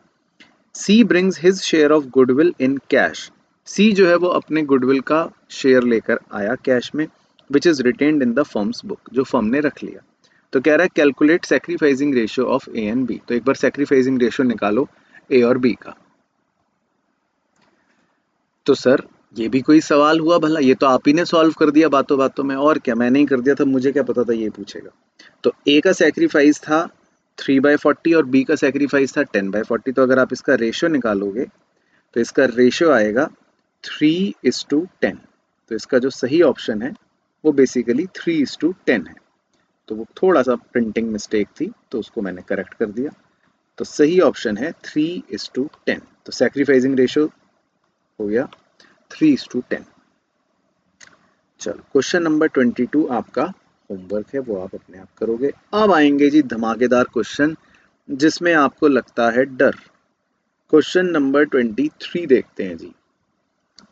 S1: C brings his share of goodwill in cash. C जो है वो अपने गुडविल का शेयर लेकर आया कैश में, which is retained in the firm's book, जो फर्म ने रख लिया। तो कह रहा है calculate sacrificing ratio of A and B. तो एक बार सैक्रिफाइसिंग रेशियो निकालो ए और बी का। तो सर ये भी कोई सवाल हुआ भला? ये तो आप ही ने सॉल्व कर दिया बातों बातों में, और क्या, मैंने ही कर दिया था, मुझे क्या पता था ये पूछेगा। तो ए का सैक्रिफाइस था 3/40 और बी का सैक्रिफाइस था 10/40। तो अगर आप इसका रेशियो निकालोगे तो इसका रेशियो आएगा 3:10। तो इसका जो सही ऑप्शन है वो बेसिकली 3:10 है। तो वो थोड़ा सा प्रिंटिंग मिस्टेक थी, तो उसको मैंने करेक्ट कर दिया। तो सही ऑप्शन है 3:10। तो सैक्रिफाइसिंग रेशियो हो गया 3:10। चलो क्वेश्चन नंबर 22 आपका होमवर्क है, वो आप अपने आप करोगे। अब आएंगे जी धमाकेदार क्वेश्चन जिसमें आपको लगता है डर। क्वेश्चन नंबर 23 देखते हैं जी।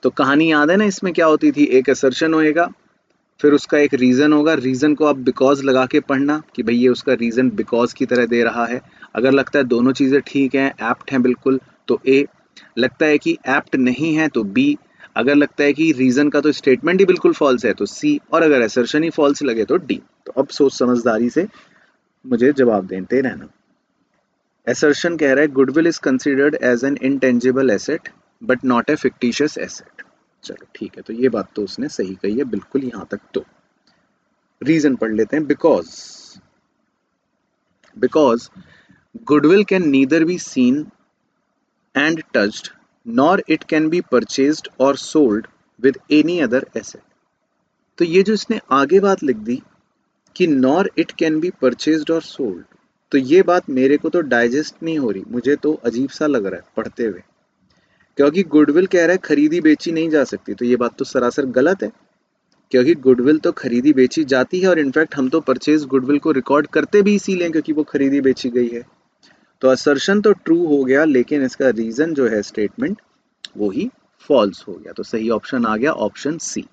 S1: तो कहानी याद है ना, इसमें क्या होती थी, एक असर्शन होएगा, फिर उसका एक रीज़न होगा। रीज़न को आप बिकॉज लगा के पढ़ना कि भाई ये उसका रीज़न बिकॉज की तरह दे रहा है। अगर लगता है दोनों चीज़ें ठीक हैं, एप्ट हैं बिल्कुल, तो ए। लगता है कि एप्ट नहीं है तो बी। अगर लगता है कि रीज़न का तो स्टेटमेंट ही बिल्कुल फॉल्स है तो सी, और अगर असर्शन ही फॉल्स लगे तो डी। तो अब सोच समझदारी से मुझे जवाब देते रहना। असर्शन कह रहा है goodwill is considered as an intangible asset but not a fictitious asset. चलो ठीक है, तो ये बात तो उसने सही कही है बिल्कुल यहाँ तक। तो रीजन पढ़ लेते हैं। Because goodwill can neither be seen and touched nor it can be purchased or sold with any other asset. तो ये जो इसने आगे बात लिख दी कि nor it can be purchased or sold, तो ये बात मेरे को तो डाइजेस्ट नहीं हो रही, मुझे तो अजीब सा लग रहा है पढ़ते हुए। क्योंकि गुडविल कह रहा है खरीदी बेची नहीं जा सकती, तो ये बात तो सरासर गलत है, क्योंकि गुडविल तो खरीदी बेची जाती है, और इनफैक्ट हम तो परचेज गुडविल को रिकॉर्ड करते भी इसीलिए क्योंकि वो खरीदी बेची गई है। तो असर्शन तो ट्रू हो गया, लेकिन इसका रीजन जो है स्टेटमेंट वो ही फॉल्स हो गया। तो सही ऑप्शन आ गया ऑप्शन सी।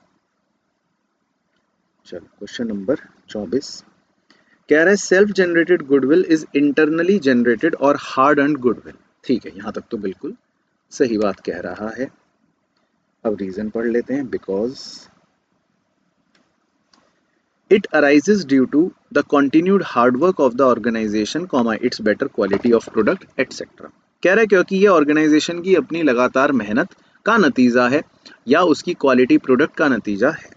S1: चलो क्वेश्चन नंबर 24 कह रहा है self generated goodwill is internally generated और हार्ड अर्न्ड गुडविल। ठीक है, यहां तक तो बिल्कुल सही बात कह रहा है। अब रीजन पढ़ लेते हैं। Because it arises due to the continued hard work of the organization, its better quality of product, etc. कह रहा है क्योंकि ये ऑर्गेनाइजेशन की अपनी लगातार मेहनत का नतीजा है या उसकी क्वालिटी प्रोडक्ट का नतीजा है।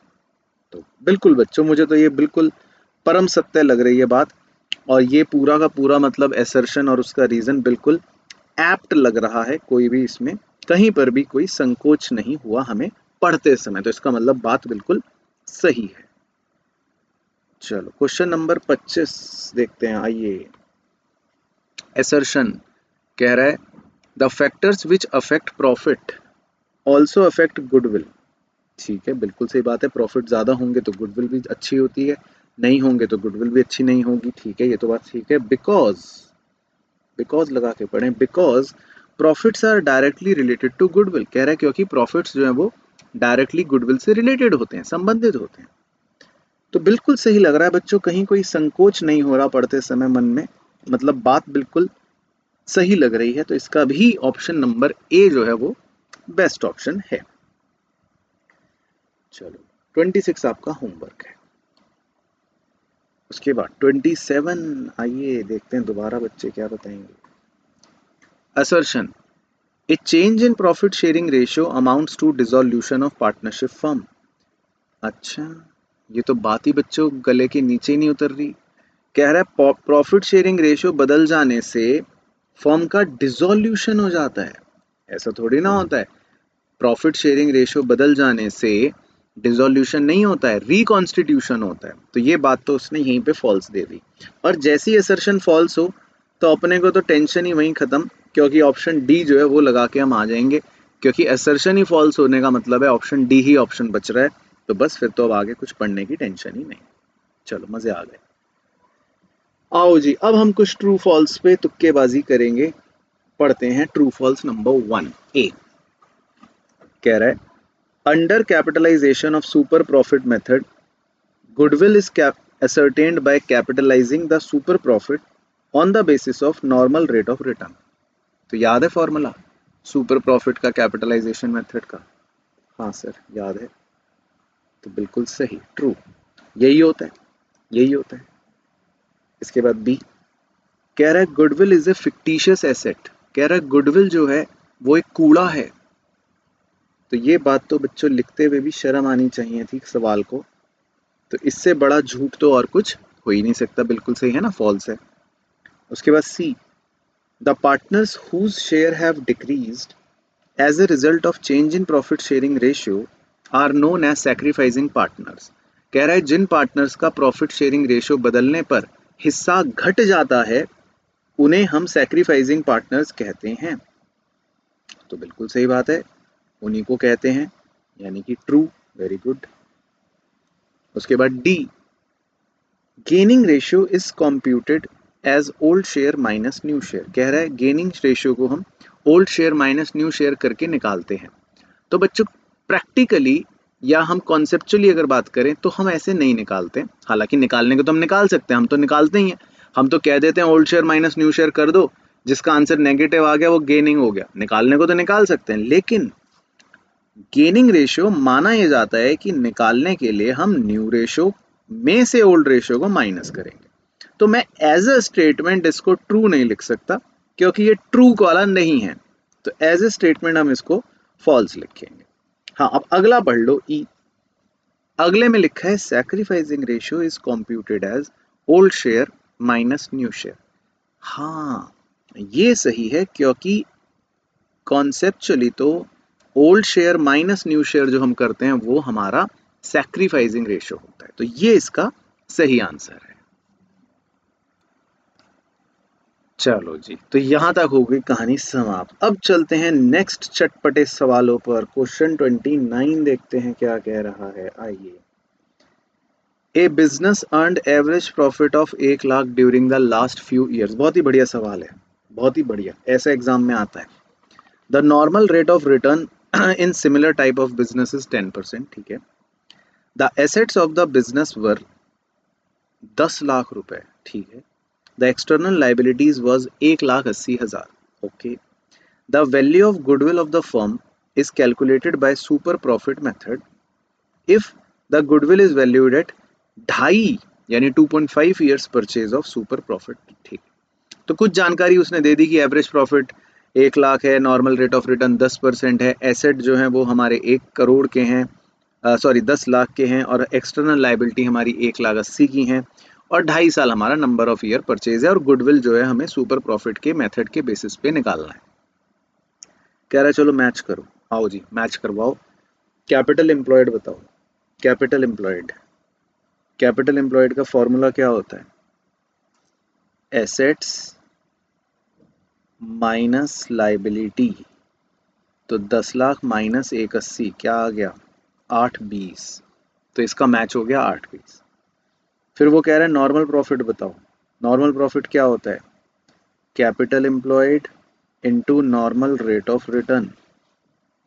S1: तो बिल्कुल बच्चों, मुझे तो ये बिल्कुल परम सत्य लग रही है बात, और ये पूरा का पूरा मतलब एसर्शन और उसका रीजन बिल्कुल एप्ट लग रहा है। कोई भी इसमें कहीं पर भी कोई संकोच नहीं हुआ हमें पढ़ते समय, तो इसका मतलब बात बिल्कुल सही है। चलो क्वेश्चन नंबर 25 देखते हैं, आइए। एसर्शन कह रहा है the factors which affect profit also affect goodwill. ठीक है, बिल्कुल सही बात है। प्रॉफिट ज़्यादा होंगे तो गुडविल भी अच्छी होती है, नहीं होंगे तो गुडविल भी अच्छी नहीं होगी। ठीक है, ये तो बात ठीक है। बिकॉज लगा के पढ़ें। Because profits are directly related to goodwill. कह रहा है क्योंकि प्रॉफिट्स जो है वो डायरेक्टली गुडविल से रिलेटेड होते हैं, संबंधित होते हैं। तो बिल्कुल सही लग रहा है बच्चों, कहीं कोई संकोच नहीं हो रहा पढ़ते समय मन में, मतलब बात बिल्कुल सही लग रही है। तो इसका भी ऑप्शन नंबर ए जो है वो बेस्ट ऑप्शन है। चलो 26 आपका होमवर्क है। उसके बाद 27, आइए देखते हैं दोबारा बच्चे क्या बताएंगे। Assertion a change in profit sharing ratio amounts to dissolution of partnership firm. अच्छा, ये तो बात ही बच्चों गले के नीचे नहीं उतर रही। कह रहा है प्रॉफिट शेयरिंग रेशियो बदल जाने से फर्म का डिसोल्यूशन हो जाता है। ऐसा थोड़ी ना होता है, प्रॉफिट शेयरिंग रेशियो बदल जाने से डिसोल्यूशन नहीं होता है, रिकॉन्स्टिट्यूशन होता है। तो ये बात तो उसने यहीं पे फॉल्स दे दी, और जैसी असर्शन फॉल्स हो तो अपने को तो टेंशन ही वहीं खत्म, क्योंकि ऑप्शन डी जो है वो लगा के हम आ जाएंगे, क्योंकि असर्शन ही फॉल्स होने का मतलब है ऑप्शन डी ही ऑप्शन बच रहा है। तो बस फिर तो अब आगे कुछ पढ़ने की टेंशन ही नहीं। चलो मजे आ गए। आओ जी, अब हम कुछ ट्रू फॉल्स पे तुक्केबाजी करेंगे। पढ़ते हैं ट्रू फॉल्स नंबर 1 ए। कह रहा है under capitalisation of super profit method goodwill is ascertained by capitalizing the super profit on the basis of normal rate of return। तो याद है फॉर्मूला सुपर प्रॉफिट का कैपिटलाइजेशन मेथड का? हाँ सर याद है। तो बिल्कुल सही, ट्रू, यही होता है, यही होता है। इसके बाद बी कह रहा है goodwill is a fictitious asset. कह रहा है गुडविल जो है वो एक कूड़ा है। तो ये बात तो बच्चों लिखते हुए भी शर्म आनी चाहिए थी सवाल को। तो इससे बड़ा झूठ तो और कुछ हो ही नहीं सकता। बिल्कुल सही है ना, फॉल्स है। उसके बाद C the partners whose share have decreased as a result of change in profit sharing ratio are known as sacrificing partners. कह रहा है जिन पार्टनर्स का प्रॉफिट शेयरिंग रेशियो बदलने पर हिस्सा घट जाता है उन्हें हम सैक्रिफाइसिंग पार्टनर्स कहते हैं। तो बिल्कुल सही बात है, उन्हीं को कहते हैं, यानी कि ट्रू, वेरी गुड। उसके बाद the gaining ratio is computed as old share minus new share. कह रहा है गेनिंग रेशियो को हम old share minus new share करके निकालते हैं। तो बच्चों प्रैक्टिकली या हम कॉन्सेप्चुअली अगर बात करें तो हम ऐसे नहीं निकालते। हालांकि निकालने को तो हम निकाल सकते हैं, हम तो निकालते ही हैं। हम तो कह देते हैं old share minus new share कर दो, जिसका आंसर नेगेटिव आ गया वो गेनिंग हो गया। निकालने को तो निकाल सकते हैं, लेकिन गेनिंग रेशियो माना यह जाता है कि निकालने के लिए हम न्यू रेशियो में से ओल्ड रेशियो को माइनस करेंगे। तो मैं एज अ स्टेटमेंट इसको ट्रू नहीं लिख सकता क्योंकि ये ट्रू वाला नहीं है। तो एज ए स्टेटमेंट हम इसको फॉल्स लिखेंगे। हाँ, अब अगला पढ़ लो ई। अगले में लिखा है sacrificing ratio is computed as old share minus new share. हाँ, ये सही है क्योंकि कॉन्सेप्चुअली तो old share minus new share जो हम करते हैं वो हमारा सैक्रिफाइसिंग रेशियो होता है। तो ये इसका सही आंसर है। चलो जी, तो यहां तक हो गई कहानी समाप्त। अब चलते हैं नेक्स्ट चटपटे सवालों पर। क्वेश्चन 29 देखते हैं क्या कह रहा है, आइए। A business earned average profit of 1 lakh during the last few years. बहुत ही बढ़िया सवाल है, बहुत ही बढ़िया, ऐसा एग्जाम में आता है। The normal rate of return in similar type of business is 10%। ठीक है। The assets of the business were 10 lakh रुपए। ठीक है। The external liabilities was 1,80,000। Okay. The value of goodwill of the firm is calculated by super profit method if the goodwill is valued at 2.5 यानी 2.5 years purchase of super profit. ठीक। तो कुछ जानकारी उसने दे दी कि एवरेज प्रॉफिट 1 लाख है, normal rate of return 10% है, asset जो है वो हमारे 1 करोड़ के हैं, सॉरी 10 लाख के हैं, और एक्सटर्नल लाइबिलिटी हमारी 1,80,000 की हैं, और 2.5 साल हमारा नंबर ऑफ ईयर परचेज है, और गुडविल जो है हमें सुपर प्रॉफिट के मेथड के बेसिस पे निकालना है। कह रहा है चलो मैच करो। आओ जी मैच करवाओ। कैपिटल एम्प्लॉयड बताओ। कैपिटल एम्प्लॉयड, कैपिटल एम्प्लॉयड का फॉर्मूला क्या होता है? Assets minus liability. तो 10 लाख माइनस 180 क्या आ गया? 820। तो इसका मैच हो गया 820। फिर वो कह रहा है नॉर्मल प्रॉफिट बताओ। नॉर्मल प्रॉफिट क्या होता है? Capital employed into normal rate of return.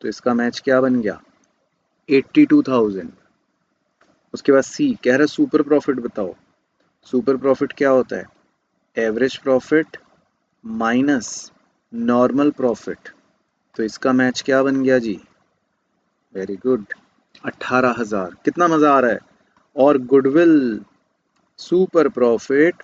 S1: तो इसका मैच क्या बन गया? 82,000। उसके बाद सी कह रहा है सुपर प्रॉफिट बताओ। सुपर प्रॉफिट क्या होता है? Average profit minus normal profit. तो इसका मैच क्या बन गया जी? Very good, 18,000। कितना मजा आ रहा है। और goodwill super profit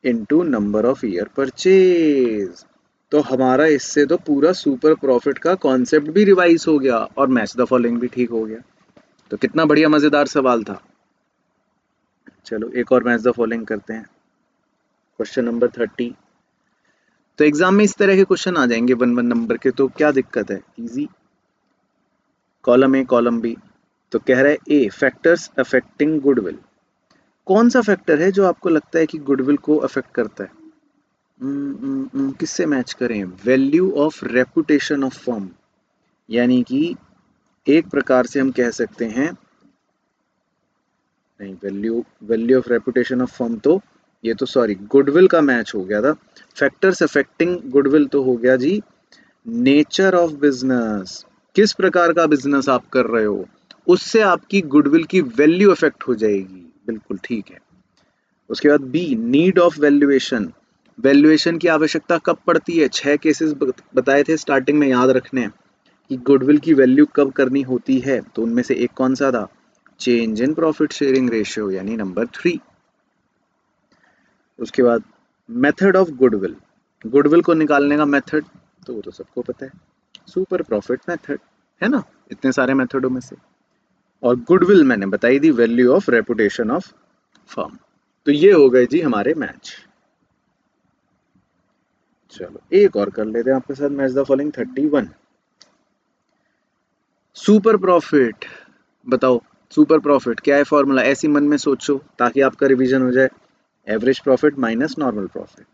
S1: into number of year purchase. तो हमारा इससे तो पूरा सुपर प्रॉफिट का कॉन्सेप्ट भी रिवाइज हो गया और मैच द फॉलोइंग भी ठीक हो गया। तो कितना बढ़िया मजेदार सवाल था। चलो एक और मैच द फॉलोइंग करते हैं। Question number 30। तो एग्जाम में इस तरह के क्वेश्चन आ जाएंगे 1-1 नंबर के, तो क्या दिक्कत है, easy. Column A column B. तो कह रहा है ए फैक्टर्स अफेक्टिंग गुडविल। कौन सा फैक्टर है जो आपको लगता है कि गुडविल को अफेक्ट करता है? किससे मैच करें? Value of reputation of firm, यानी कि एक प्रकार से हम कह सकते हैं, नहीं, value of reputation of firm तो ये तो सॉरी गुडविल का मैच हो गया था। फैक्टर्स अफेक्टिंग गुडविल तो हो गया जी नेचर ऑफ बिजनेस, किस प्रकार का बिजनेस आप कर रहे हो, उससे आपकी गुडविल की वैल्यू अफेक्ट हो जाएगी। बिल्कुल ठीक है। उसके बाद B need of valuation, valuation की आवश्यकता कब पड़ती है। 6 केसेस बताए थे स्टार्टिंग में, याद रखने हैं कि गुडविल की वैल्यू कब करनी होती है, तो उनमें से एक कौन सा था, change in profit sharing ratio यानी नंबर 3। उसके बाद मेथड ऑफ गुडविल, गुडविल को निकालने का मेथड तो वो तो सबको पता है, सुपर प्रॉफिट मेथड, है ना, इतने सारे मेथडों में से। और गुडविल मैंने बताई the value of reputation of firm. तो ये हो गए जी हमारे मैच। चलो एक और कर लेते हैं आपके साथ match the following 31। Super profit, बताओ सुपर प्रॉफिट क्या है फॉर्मूला, ऐसी मन में सोचो ताकि आपका रिवीजन हो जाए। Average profit minus normal profit.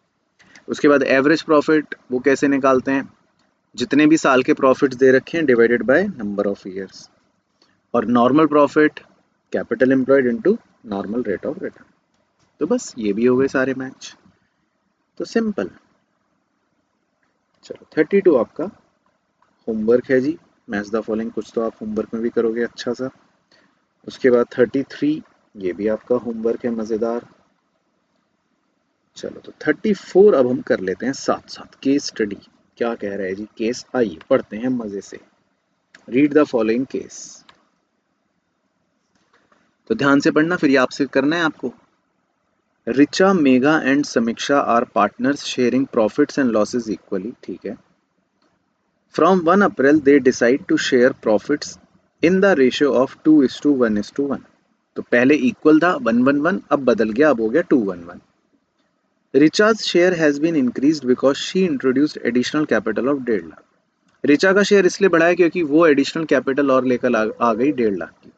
S1: उसके बाद एवरेज प्रॉफिट वो कैसे निकालते हैं, जितने भी साल के प्रॉफिट्स दे रखे हैं divided by number of years. और normal profit capital employed into normal rate of return. तो बस ये भी हो गए सारे मैच, तो सिंपल। चलो 32 आपका होमवर्क है जी, मैच द फॉलोइंग, कुछ तो आप होमवर्क में भी करोगे अच्छा सा। उसके बाद 33 ये भी आपका होमवर्क है मजेदार। चलो तो 34 अब हम कर लेते हैं साथ साथ केस स्टडी। क्या कह रहा है जी केस, आइए पढ़ते हैं मजे से। Read the following case. तो ध्यान से पढ़ना, फिर ये आपसे करना है आपको। Richa, Megha and Samiksha are partners sharing profits and losses equally, ठीक है। From 1 April they decide to share profits in the ratio of 2:1:1। तो पहले इक्वल था 1:1:1, अब बदल गया, अब हो गया 2:1:1। रिचा's share has been increased because she introduced additional capital of 1.5 lakh. Richa का शेयर इसलिए बढ़ा है क्योंकि वो एडिशनल कैपिटल और लेकर आ गई 1.5 लाख की।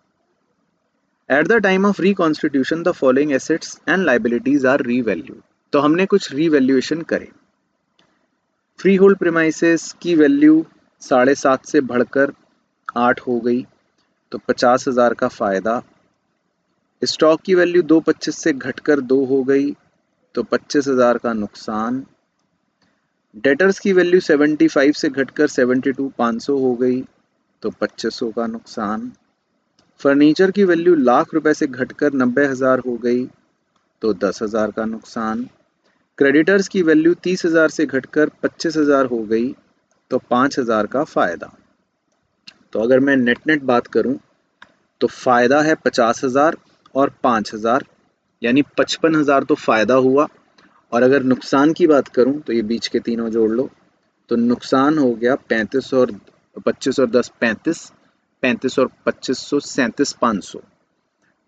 S1: At the time of reconstitution the following assets and liabilities are revalue. तो हमने कुछ रीवैल्यूएशन करे। फ्री होल्ड प्रीमाइसेस की वैल्यू 7.5 से बढ़कर 8 हो गई, तो 50,000 का फायदा। स्टॉक की वैल्यू 2.25 से घटकर 2 हो गई, तो 25,000 का नुकसान। डेटर्स की वैल्यू 75 से घटकर 72,500 हो गई, तो 2500 का नुकसान। फर्नीचर की वैल्यू लाख रुपए से घटकर 90,000 हो गई, तो 10,000 का नुकसान। क्रेडिटर्स की वैल्यू 30,000 से घटकर 25,000 हो गई, तो 5,000 का फायदा। तो अगर मैं नेट नेट बात करूं तो फायदा है 50,000 और 5,000, यानी 55,000 तो फायदा हुआ। और अगर नुकसान की बात करूं तो ये बीच के तीनों जोड़ लो, तो नुकसान हो गया 35 और 25 और 10 35, 35 और 2500 37,500।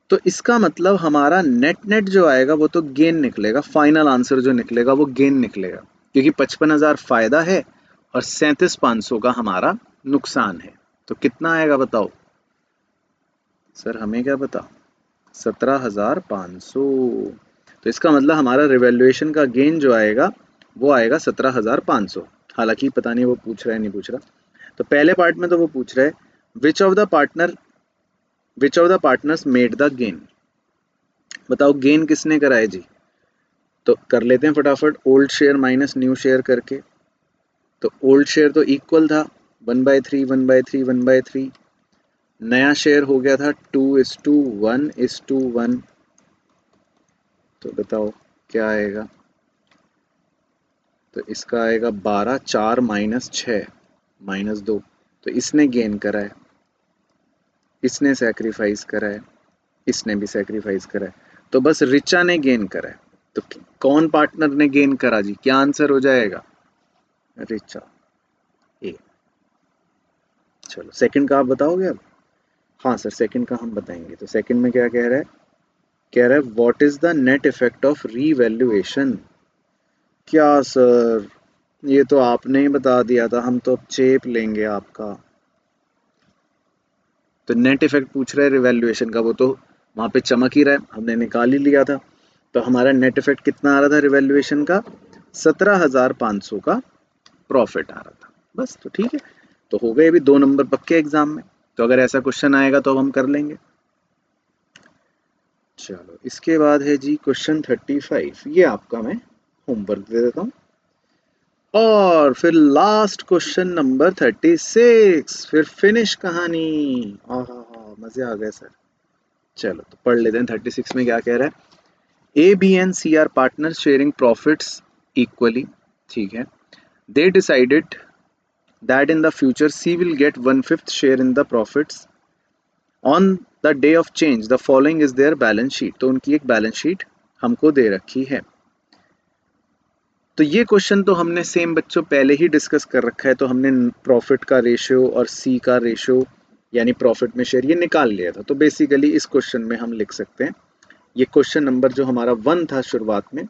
S1: तो इसका मतलब हमारा नेट नेट जो आएगा वो तो गेन निकलेगा, फाइनल आंसर जो निकलेगा वो गेन निकलेगा, क्योंकि 55,000 फायदा है और 37,500 का हमारा नुकसान है। तो कितना आएगा बताओ सर, हमें क्या पता, 17,500। तो इसका मतलब हमारा रिवैल्यूएशन का गेन जो आएगा वो आएगा 17,500। हालांकि पता नहीं वो पूछ रहा है नहीं पूछ रहा। तो पहले पार्ट में तो वो पूछ रहा है which of the partners made the gain. बताओ गेन किसने कराया जी, तो कर लेते हैं फटाफट old share minus new share करके। तो ओल्ड शेयर तो इक्वल था 1/3 1/3 1/3, नया शेयर हो गया था 2:1:1। तो बताओ क्या आएगा, तो इसका आएगा 12, 4 माइनस 6 माइनस 2। तो इसने गेन करा है, इसने सेक्रीफाइस करा है, इसने भी सेक्रीफाइस करा है, तो बस रिचा ने गेन करा है। तो कौन पार्टनर ने गेन करा जी, क्या आंसर हो जाएगा, रिचा ए। चलो सेकंड का आप बताओगे अब। हाँ सर सेकंड का हम बताएंगे। तो सेकंड में क्या कह रहा है, कह रहा है what is the net effect of revaluation. क्या सर, ये तो आपने ही बता दिया था, हम तो अब चेप लेंगे आपका। तो नेट इफेक्ट पूछ रहा है रिवैल्यूएशन का, वो तो वहां पे चमक ही रहा है, हमने निकाल ही लिया था। तो हमारा नेट इफेक्ट कितना आ रहा था रिवैल्यूएशन का, 17,500 का प्रॉफिट आ रहा था। बस तो ठीक है, तो हो गए अभी 2 नंबर पक्के एग्जाम में। तो अगर ऐसा क्वेश्चन आएगा तो अब हम कर लेंगे। चलो इसके बाद है जी क्वेश्चन 35। ये आपका मैं होमवर्क दे देता हूँ। और फिर लास्ट क्वेश्चन नंबर 36, फिर फिनिश कहानी। आहा, मजे आ गए सर। चलो तो पढ़ लेते हैं 36 में क्या कह रहा है। A B and C are partner sharing profits equally. ठीक है। They decided that in the future C will get 1/5 share in the profits on the day of change the following is their balance sheet। तो उनकी एक balance sheet हमको दे रखी है। तो ये क्वेश्चन तो हमने सेम बच्चों पहले ही डिस्कस कर रखा है। तो हमने प्रॉफिट का रेशियो और सी का रेशियो यानी प्रॉफिट में शेयर ये निकाल लिया था। तो बेसिकली इस क्वेश्चन में हम लिख सकते हैं ये क्वेश्चन नंबर जो हमारा 1 था शुरुआत में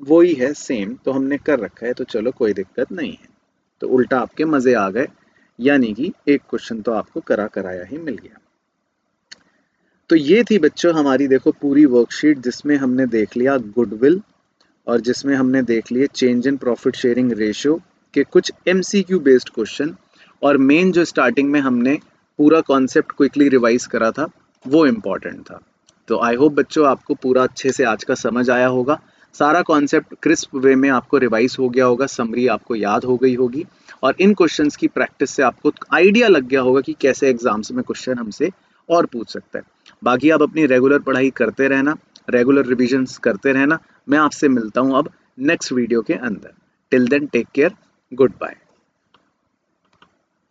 S1: वो ही है सेम, तो हमने कर रखा है। तो चलो कोई दिक्कत नहीं है। तो उल्टा आपके मजे आ गए, यानी कि एक क्वेश्चन तो आपको कराया ही मिल गया। तो ये थी बच्चों हमारी देखो पूरी वर्कशीट, जिसमें हमने देख लिया गुडविल और जिसमें हमने देख लिए change in profit sharing ratio के कुछ एमसीक्यू बेस्ड क्वेश्चन, और मेन जो स्टार्टिंग में हमने पूरा कॉन्सेप्ट क्विकली रिवाइज करा था वो इम्पॉर्टेंट था। तो आई होप बच्चों आपको पूरा अच्छे से आज का समझ आया होगा। सारा कॉन्सेप्ट क्रिस्प वे में आपको रिवाइज हो गया होगा, समरी आपको याद हो गई होगी, और इन क्वेश्चंस की प्रैक्टिस से आपको आइडिया लग गया होगा कि कैसे एग्जाम्स में क्वेश्चन हमसे और पूछ सकता है। बाकी आप अपनी रेगुलर पढ़ाई करते रहना, रेगुलर रिविजन्स करते रहना। मैं आपसे मिलता हूँ अब नेक्स्ट वीडियो के अंदर। Till then take care, good bye.